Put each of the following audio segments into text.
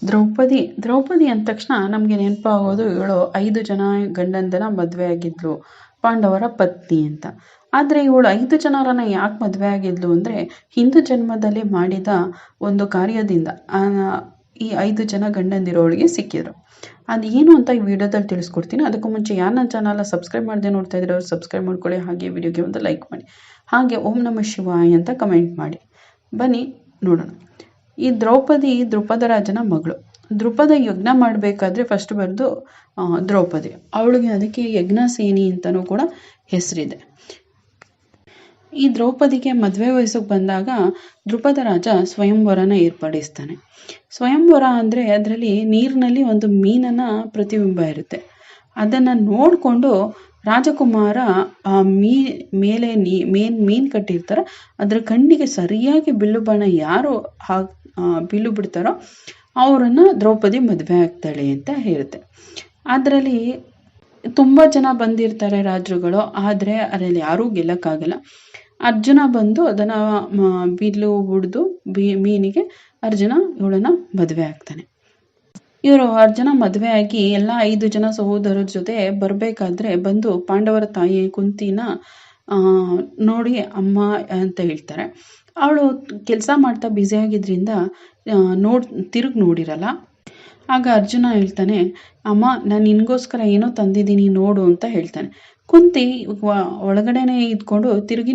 ದ್ರೌಪದಿ ಅಂದ ತಕ್ಷಣ ನಮಗೆ ನೆನಪಾಗೋದು ಇವಳು 5 ಜನ ಗಂಡಂದನ ಮದುವೆ ಆಗಿದ್ಲು, ಪಾಂಡವರ ಪತ್ನಿ ಅಂತ. ಆದರೆ ಇವಳು 5 ಜನರನ್ನ ಯಾಕೆ ಮದುವೆ ಆಗಿದ್ಲು ಅಂದರೆ, ಹಿಂದೂ ಜನ್ಮದಲ್ಲಿ ಮಾಡಿದ ಒಂದು ಕಾರ್ಯದಿಂದ ಈ 5 ಜನ ಗಂಡಂದಿರೋಳಿಗೆ ಸಿಕ್ಕಿದ್ರು. ಅದು ಏನು ಅಂತ ಈ ವಿಡಿಯೋದಲ್ಲಿ ತಿಳಿಸ್ಕೊಡ್ತೀನಿ. ಅದಕ್ಕೂ ಮುಂಚೆ ಯಾರು ನನ್ನ ಚಾನಲ್ನ ಸಬ್ಸ್ಕ್ರೈಬ್ ಮಾಡದೆ ನೋಡ್ತಾ ಇದ್ರೆ ಅವ್ರು ಸಬ್ಸ್ಕ್ರೈಬ್ ಮಾಡ್ಕೊಳ್ಳಿ, ಹಾಗೆ ವಿಡಿಯೋಗೆ ಒಂದು ಲೈಕ್ ಮಾಡಿ, ಹಾಗೆ ಓಂ ನಮಃ ಶಿವಾಯ ಅಂತ ಕಮೆಂಟ್ ಮಾಡಿ. ಬನ್ನಿ ನೋಡೋಣ. ಈ ದ್ರೌಪದಿ ದ್ರುಪದ ರಾಜನ ಮಗಳು. ದ್ರುಪದ ಯಜ್ಞ ಮಾಡಬೇಕಾದ್ರೆ ಫಸ್ಟ್ ಬಂದು ದ್ರೌಪದಿ, ಅವಳಿಗೆ ಅದಕ್ಕೆ ಯಜ್ಞಸೇನಿ ಅಂತಲೂ ಕೂಡ ಹೆಸರಿದೆ. ಈ ದ್ರೌಪದಿಗೆ ಮದುವೆ ವಯಸ್ಸಿಗೆ ಬಂದಾಗ ದ್ರುಪದ ರಾಜ ಸ್ವಯಂವರನ ಏರ್ಪಡಿಸ್ತಾನೆ. ಸ್ವಯಂವರ ಅಂದರೆ ಅದರಲ್ಲಿ ನೀರಿನಲ್ಲಿ ಒಂದು ಮೀನನ ಪ್ರತಿಬಿಂಬ ಇರುತ್ತೆ. ಅದನ್ನು ನೋಡಿಕೊಂಡು ರಾಜಕುಮಾರ ಆ ಮೇಲೆ ಮೀನು ಕಟ್ಟಿರ್ತಾರೆ, ಅದರ ಕಣ್ಣಿಗೆ ಸರಿಯಾಗಿ ಬಿಲ್ಲು ಬಾಣ ಯಾರು ಬಿಲ್ಲು ಬಿಡ್ತಾರೋ ಅವರನ್ನು ದ್ರೌಪದಿ ಮದುವೆ ಆಗ್ತಾಳೆ ಅಂತ ಹೇಳುತ್ತೆ. ಅದರಲ್ಲಿ ತುಂಬ ಜನ ಬಂದಿರ್ತಾರೆ ರಾಜರುಗಳು, ಆದರೆ ಅದರಲ್ಲಿ ಯಾರೂ ಗೆಲ್ಲಕ್ಕಾಗಲ್ಲ. ಅರ್ಜುನ ಬಂದು ಅದನ್ನು ಬಿಲ್ಲು ಹಿಡಿದು ಮೀನಿಗೆ ಅರ್ಜುನ ಇವಳನ್ನು ಮದುವೆ ಆಗ್ತಾನೆ. ಅರ್ಜುನ ಮದುವೆ ಆಗಿ ಎಲ್ಲ 5 ಜನ ಸಹೋದರರ ಜೊತೆ ಬರಬೇಕಾದ್ರೆ ಬಂದು ಪಾಂಡವರ ತಾಯಿ ಕುಂತಿನ ನೋಡಿ ಅಮ್ಮ ಅಂತ ಹೇಳ್ತಾರೆ. ಅವಳು ಕೆಲಸ ಮಾಡ್ತಾ ಬ್ಯುಸಿಯಾಗಿದ್ದರಿಂದ ತಿರುಗಿ ನೋಡಿರಲ್ಲ. ಆಗ ಅರ್ಜುನ ಹೇಳ್ತಾನೆ, ಅಮ್ಮ ನಾನು ನಿನಗೋಸ್ಕರ ಏನೋ ತಂದಿದ್ದೀನಿ ನೋಡು ಅಂತ ಹೇಳ್ತಾನೆ. ಕುಂತಿ ಒಳಗಡೆನೆ ಇದ್ಕೊಂಡು ತಿರುಗಿ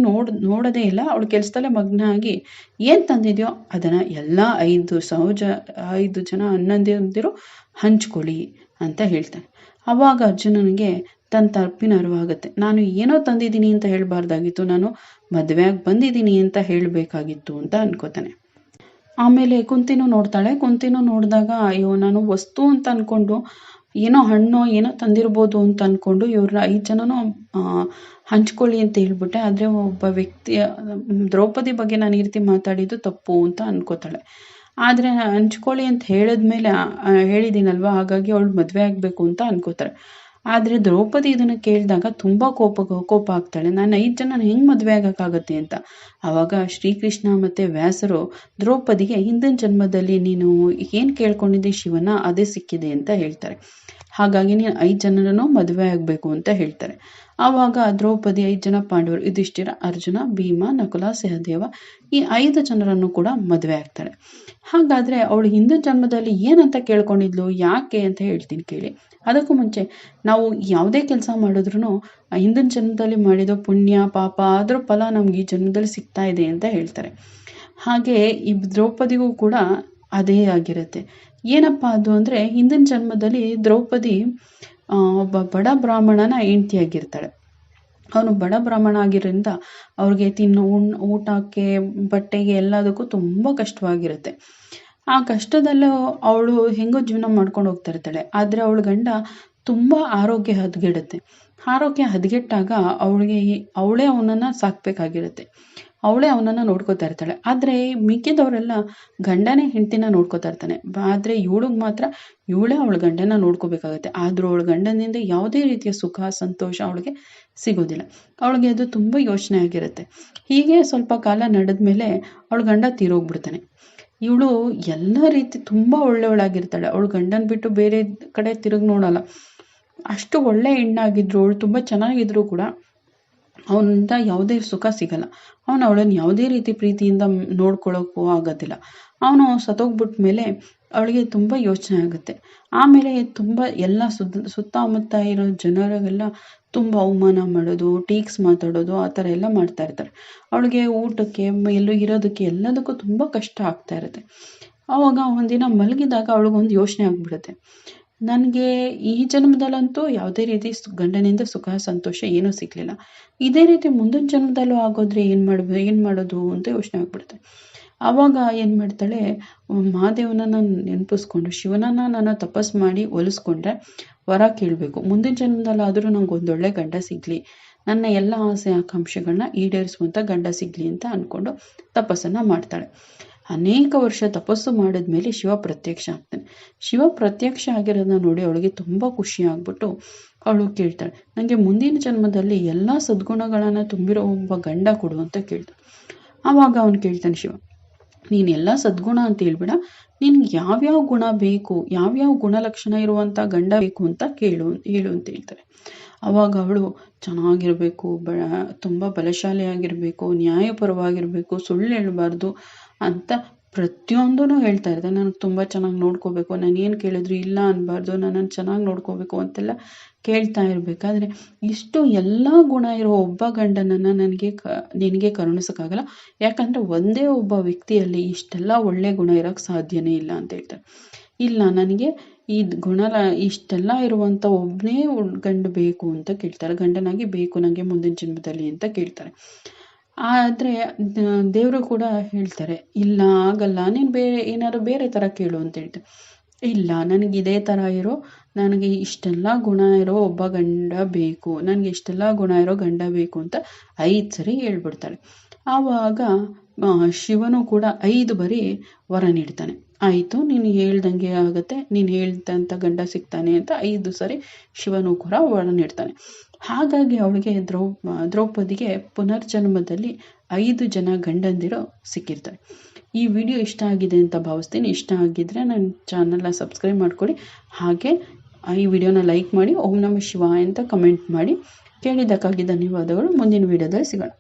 ನೋಡೋದೇ ಇಲ್ಲ. ಅವಳು ಕೆಲಸದಲ್ಲೇ ಮಗ್ನ ಆಗಿ ಏನು ತಂದಿದ್ಯೋ ಅದನ್ನು ಎಲ್ಲ 5 ಜನ ಅಣ್ಣಂದಿರು ಹಂಚ್ಕೊಳ್ಳಿ ಅಂತ ಹೇಳ್ತಾನೆ. ಆವಾಗ ಅರ್ಜುನನಿಗೆ ತನ್ನ ತಪ್ಪಿನ ಅರಿವಾಗುತ್ತೆ. ನಾನು ಏನೋ ತಂದಿದ್ದೀನಿ ಅಂತ ಹೇಳಬಾರ್ದಾಗಿತ್ತು, ನಾನು ಮದುವೆಯಾಗಿ ಬಂದಿದ್ದೀನಿ ಅಂತ ಹೇಳಬೇಕಾಗಿತ್ತು ಅಂತ ಅನ್ಕೋತಾನೆ. ಆಮೇಲೆ ಕುಂತಿನೂ ನೋಡ್ತಾಳೆ. ಕುಂತಿನೂ ನೋಡಿದಾಗ ಅಯ್ಯೋ ನಾನು ವಸ್ತು ಅಂತ ಅಂದ್ಕೊಂಡು ಏನೋ ಹಣ್ಣು ಏನೋ ತಂದಿರ್ಬೋದು ಅಂತ ಅಂದ್ಕೊಂಡು ಇವ್ರನ್ನ 5 ಜನನೂ ಹಂಚ್ಕೊಳ್ಳಿ ಅಂತ ಹೇಳ್ಬಿಟ್ಟೆ. ಆದರೆ ಒಬ್ಬ ವ್ಯಕ್ತಿಯ ದ್ರೌಪದಿ ಬಗ್ಗೆ ನಾನು ಈ ರೀತಿ ಮಾತಾಡಿದ್ದು ತಪ್ಪು ಅಂತ ಅನ್ಕೋತಾಳೆ. ಆದರೆ ಹಂಚ್ಕೊಳ್ಳಿ ಅಂತ ಹೇಳಿದ್ದೀನಲ್ವ, ಹಾಗಾಗಿ ಅವಳು ಮದುವೆ ಆಗಬೇಕು ಅಂತ ಅನ್ಕೋತಾಳೆ. ಆದರೆ ದ್ರೌಪದಿ ಇದನ್ನು ಕೇಳಿದಾಗ ತುಂಬ ಕೋಪ ಆಗ್ತಾಳೆ. ನಾನು 5 ಜನ ಹೆಂಗೆ ಮದುವೆ ಆಗೋಕ್ಕಾಗತ್ತೆ ಅಂತ. ಆವಾಗ ಶ್ರೀಕೃಷ್ಣ ಮತ್ತು ವ್ಯಾಸರು ದ್ರೌಪದಿಗೆ ಹಿಂದಿನ ಜನ್ಮದಲ್ಲಿ ನೀನು ಏನು ಕೇಳ್ಕೊಂಡಿದ್ದೆ ಶಿವನ ಅದೇ ಸಿಕ್ಕಿದೆ ಅಂತ ಹೇಳ್ತಾರೆ. ಹಾಗಾಗಿ ನೀನು 5 ಜನರನ್ನು ಮದುವೆ ಆಗಬೇಕು ಅಂತ ಹೇಳ್ತಾರೆ. ಆವಾಗ ದ್ರೌಪದಿ 5 ಜನ ಪಾಂಡವರು ಯುಧಿಷ್ಠಿರ, ಅರ್ಜುನ, ಭೀಮ, ನಕುಲ, ಸಹದೇವ ಈ 5 ಜನರನ್ನು ಕೂಡ ಮದುವೆ ಆಗ್ತಾಳೆ. ಹಾಗಾದರೆ ಅವಳು ಹಿಂದಿನ ಜನ್ಮದಲ್ಲಿ ಏನಂತ ಕೇಳ್ಕೊಂಡಿದ್ಲು, ಯಾಕೆ ಅಂತ ಹೇಳ್ತೀನಿ ಕೇಳಿ. ಅದಕ್ಕೂ ಮುಂಚೆ ನಾವು ಯಾವುದೇ ಕೆಲಸ ಮಾಡಿದ್ರೂ ಹಿಂದಿನ ಜನ್ಮದಲ್ಲಿ ಮಾಡಿದ ಪುಣ್ಯ ಪಾಪ ಆದರೂ ಫಲ ನಮ್ಗೆ ಈ ಜನ್ಮದಲ್ಲಿ ಸಿಗ್ತಾ ಇದೆ ಅಂತ ಹೇಳ್ತಾರೆ. ಹಾಗೆ ಈ ದ್ರೌಪದಿಗೂ ಕೂಡ ಅದೇ ಆಗಿರುತ್ತೆ. ಏನಪ್ಪ ಅದು ಅಂದರೆ, ಹಿಂದಿನ ಜನ್ಮದಲ್ಲಿ ದ್ರೌಪದಿ ಒಬ್ಬ ಬಡ ಬ್ರಾಹ್ಮಣನ ಹೆಂಡತಿಯಾಗಿರ್ತಾಳೆ. ಅವನು ಬಡ ಬ್ರಾಹ್ಮಣ ಆಗಿರೋದ್ರಿಂದ ಅವ್ರಿಗೆ ಊಟಕ್ಕೆ ಬಟ್ಟೆಗೆ ಎಲ್ಲದಕ್ಕೂ ತುಂಬ ಕಷ್ಟವಾಗಿರುತ್ತೆ. ಆ ಕಷ್ಟದಲ್ಲೂ ಅವಳು ಹೆಂಗೋ ಜೀವನ ಮಾಡ್ಕೊಂಡು ಹೋಗ್ತಾ ಇರ್ತಾಳೆ. ಆದರೆ ಅವಳ ಗಂಡ ತುಂಬ ಆರೋಗ್ಯ ಹದಗೆಡುತ್ತೆ. ಆರೋಗ್ಯ ಹದಗೆಟ್ಟಾಗ ಅವಳೇ ಅವನನ್ನು ಸಾಕಬೇಕಾಗಿರುತ್ತೆ, ಅವಳೇ ಅವನನ್ನು ನೋಡ್ಕೋತಾ ಇರ್ತಾಳೆ. ಆದರೆ ಮಿಕ್ಕಿದವರೆಲ್ಲ ಗಂಡನೇ ಹೆಂಡತಿನ ನೋಡ್ಕೋತಾ ಇರ್ತಾನೆ. ಆದರೆ ಇವಳಿಗೆ ಮಾತ್ರ ಇವಳೇ ಅವಳ ಗಂಡನ ನೋಡ್ಕೋಬೇಕಾಗತ್ತೆ. ಆದರೂ ಅವಳ ಗಂಡನಿಂದ ಯಾವುದೇ ರೀತಿಯ ಸುಖ ಸಂತೋಷ ಅವಳಿಗೆ ಸಿಗೋದಿಲ್ಲ. ಅವಳಿಗೆ ಅದು ತುಂಬ ಯೋಚನೆ ಆಗಿರುತ್ತೆ. ಹೀಗೆ ಸ್ವಲ್ಪ ಕಾಲ ನಡೆದ ಮೇಲೆ ಅವಳ ಗಂಡ ತೀರೋಗ್ಬಿಡ್ತಾನೆ. ಇವಳು ಎಲ್ಲ ರೀತಿ ತುಂಬ ಒಳ್ಳೆಯವಳಾಗಿರ್ತಾಳೆ. ಅವಳು ಗಂಡನ ಬಿಟ್ಟು ಬೇರೆ ಕಡೆ ತಿರುಗಿ ನೋಡಲ್ಲ. ಅಷ್ಟು ಒಳ್ಳೆ ಹೆಣ್ಣಾಗಿದ್ರು, ಅವಳು ತುಂಬ ಚೆನ್ನಾಗಿದ್ರು ಕೂಡ ಅವನಿಂದ ಯಾವುದೇ ಸುಖ ಸಿಗಲ್ಲ. ಅವಳನ್ನು ಯಾವುದೇ ರೀತಿ ಪ್ರೀತಿಯಿಂದ ನೋಡ್ಕೊಳ್ಳೋಕ್ಕೂ ಆಗೋದಿಲ್ಲ. ಅವನು ಸತ್ತೋಗ್ಬಿಟ್ಟ ಮೇಲೆ ಅವಳಿಗೆ ತುಂಬ ಯೋಚನೆ ಆಗುತ್ತೆ. ಆಮೇಲೆ ತುಂಬ ಎಲ್ಲ ಸುತ್ತಮುತ್ತ ಇರೋ ಜನರಿಗೆಲ್ಲ ತುಂಬ ಅವಮಾನ ಮಾಡೋದು, ಟೀಕ್ಸ್ ಮಾತಾಡೋದು ಆ ಥರ ಎಲ್ಲ ಮಾಡ್ತಾ ಇರ್ತಾರೆ. ಅವಳಿಗೆ ಊಟಕ್ಕೆ ಎಲ್ಲೂ ಇರೋದಕ್ಕೆ ಎಲ್ಲದಕ್ಕೂ ತುಂಬ ಕಷ್ಟ ಆಗ್ತಾ ಇರುತ್ತೆ. ಆವಾಗ ಒಂದಿನ ಮಲಗಿದಾಗ ಅವಳಿಗೊಂದು ಯೋಚನೆ ಆಗಿಬಿಡುತ್ತೆ, ನನಗೆ ಈ ಜನ್ಮದಲ್ಲಂತೂ ಯಾವುದೇ ರೀತಿ ಗಂಡನಿಂದ ಸುಖ ಸಂತೋಷ ಏನೂ ಸಿಗಲಿಲ್ಲ, ಇದೇ ರೀತಿ ಮುಂದಿನ ಜನ್ಮದಲ್ಲೂ ಆಗೋದ್ರೆ ಏನು ಮಾಡೋದು ಅಂತ ಯೋಚನೆ ಆಗ್ಬಿಡುತ್ತೆ. ಆವಾಗ ಏನು ಮಾಡ್ತಾಳೆ, ಮಹಾದೇವನನ್ನು ನೆನಪಿಸ್ಕೊಂಡು ಶಿವನನ್ನು ನಾನು ತಪಸ್ಸು ಮಾಡಿ ಒಲಿಸ್ಕೊಂಡ್ರೆ ವರ ಕೇಳಬೇಕು, ಮುಂದಿನ ಜನ್ಮದಲ್ಲಾದರೂ ನಂಗೆ ಒಂದೊಳ್ಳೆ ಗಂಡ ಸಿಗಲಿ, ನನ್ನ ಎಲ್ಲ ಆಸೆ ಆಕಾಂಕ್ಷೆಗಳನ್ನ ಈಡೇರಿಸುವಂಥ ಗಂಡ ಸಿಗಲಿ ಅಂತ ಅಂದ್ಕೊಂಡು ತಪಸ್ಸನ್ನು ಮಾಡ್ತಾಳೆ. ಅನೇಕ ವರ್ಷ ತಪಸ್ಸು ಮಾಡಿದ್ಮೇಲೆ ಶಿವ ಪ್ರತ್ಯಕ್ಷ ಆಗ್ತಾನೆ. ಶಿವ ಪ್ರತ್ಯಕ್ಷ ಆಗಿರೋದನ್ನ ನೋಡಿ ಅವಳಿಗೆ ತುಂಬ ಖುಷಿ ಆಗ್ಬಿಟ್ಟು ಅವಳು ಕೇಳ್ತಾಳೆ, ನನಗೆ ಮುಂದಿನ ಜನ್ಮದಲ್ಲಿ ಎಲ್ಲ ಸದ್ಗುಣಗಳನ್ನು ತುಂಬಿರೋ ಒಬ್ಬ ಗಂಡ ಕೊಡು ಅಂತ ಕೇಳ್ತಾಳೆ. ಆವಾಗ ಅವನು ಕೇಳ್ತಾನೆ ಶಿವ, ನೀನೆಲ್ಲ ಸದ್ಗುಣ ಅಂತ ಹೇಳ್ಬೇಡ, ನಿನ್ಗೆ ಯಾವ್ಯಾವ ಗುಣ ಬೇಕು, ಯಾವ್ಯಾವ ಗುಣಲಕ್ಷಣ ಇರುವಂಥ ಗಂಡ ಬೇಕು ಅಂತ ಹೇಳು ಅಂತ ಹೇಳ್ತಾರೆ. ಆವಾಗ ಅವಳು ಚೆನ್ನಾಗಿರಬೇಕು, ತುಂಬ ಬಲಶಾಲಿಯಾಗಿರಬೇಕು, ನ್ಯಾಯಪರವಾಗಿರಬೇಕು, ಸುಳ್ಳು ಹೇಳಬಾರ್ದು ಅಂತ ಪ್ರತಿಯೊಂದೂ ಹೇಳ್ತಾ ಇರ್ತಾರೆ. ನನಗೆ ತುಂಬ ಚೆನ್ನಾಗಿ ನೋಡ್ಕೋಬೇಕು, ನಾನು ಏನು ಕೇಳಿದ್ರು ಇಲ್ಲ ಅನ್ನಬಾರ್ದು, ನನ್ನನ್ನು ಚೆನ್ನಾಗಿ ನೋಡ್ಕೋಬೇಕು ಅಂತೆಲ್ಲ ಕೇಳ್ತಾ ಇರಬೇಕಾದ್ರೆ ಇಷ್ಟು ಎಲ್ಲ ಗುಣ ಇರೋ ಒಬ್ಬ ಗಂಡನನ್ನು ನಿನಗೆ ಕರುಣಿಸೋಕ್ಕಾಗಲ್ಲ. ಯಾಕಂದರೆ ಒಂದೇ ಒಬ್ಬ ವ್ಯಕ್ತಿಯಲ್ಲಿ ಇಷ್ಟೆಲ್ಲ ಒಳ್ಳೆ ಗುಣ ಇರೋಕ್ಕೆ ಸಾಧ್ಯನೇ ಇಲ್ಲ ಅಂತ ಹೇಳ್ತಾರೆ. ಇಲ್ಲ, ನನಗೆ ಈ ಇಷ್ಟೆಲ್ಲ ಇರುವಂಥ ಒಬ್ಬನೇ ಗಂಡು ಬೇಕು ಅಂತ ಕೇಳ್ತಾರೆ. ಗಂಡನಾಗಿ ಬೇಕು ನನಗೆ ಮುಂದಿನ ಜನ್ಮದಲ್ಲಿ ಅಂತ ಕೇಳ್ತಾರೆ. ಆದರೆ ದೇವರು ಕೂಡ ಹೇಳ್ತಾರೆ, ಇಲ್ಲ ಆಗಲ್ಲ, ನೀನು ಏನಾದ್ರು ಬೇರೆ ಥರ ಕೇಳು ಅಂತ ಹೇಳ್ತಾರೆ. ಇಲ್ಲ, ನನಗೆ ಇದೇ ಥರ ನನಗೆ ಇಷ್ಟೆಲ್ಲ ಗುಣ ಇರೋ ಒಬ್ಬ ಗಂಡ ಬೇಕು, ನನಗೆ ಇಷ್ಟೆಲ್ಲ ಗುಣ ಇರೋ ಗಂಡ ಬೇಕು ಅಂತ 5 ಸರಿ ಹೇಳ್ಬಿಡ್ತಾಳೆ. ಆವಾಗ ಶಿವನು ಕೂಡ 5 ಬಾರಿ ವರ ನೀಡ್ತಾನೆ. ಆಯಿತು, ನೀನು ಹೇಳ್ದಂಗೆ ಆಗುತ್ತೆ, ನೀನು ಹೇಳ್ದಂಥ ಗಂಡ ಸಿಗ್ತಾನೆ ಅಂತ 5 ಸರಿ ಶಿವನು ಕೂಡ ವರ ನೀಡ್ತಾನೆ. ಹಾಗಾಗಿ ಅವಳಿಗೆ ದ್ರೌಪದಿಗೆ ಪುನರ್ಜನ್ಮದಲ್ಲಿ 5 ಜನ ಗಂಡಂದಿರು ಸಿಕ್ಕಿರ್ತಾರೆ. ಈ ವಿಡಿಯೋ ಇಷ್ಟ ಆಗಿದೆ ಅಂತ ಭಾವಿಸ್ತೀನಿ. ಇಷ್ಟ ಆಗಿದ್ದರೆ ನನ್ನ ಚಾನಲ್ನ ಸಬ್ಸ್ಕ್ರೈಬ್ ಮಾಡ್ಕೊಳ್ಳಿ. ಹಾಗೆ ಈ ವಿಡಿಯೋನ ಲೈಕ್ ಮಾಡಿ, ಓಂ ನಮಃ ಶಿವಾಯ ಅಂತ ಕಮೆಂಟ್ ಮಾಡಿ. ಕೇಳಿದ್ದಕ್ಕಾಗಿ ಧನ್ಯವಾದಗಳು. ಮುಂದಿನ ವಿಡಿಯೋದಲ್ಲಿ ಸಿಗೋಣ.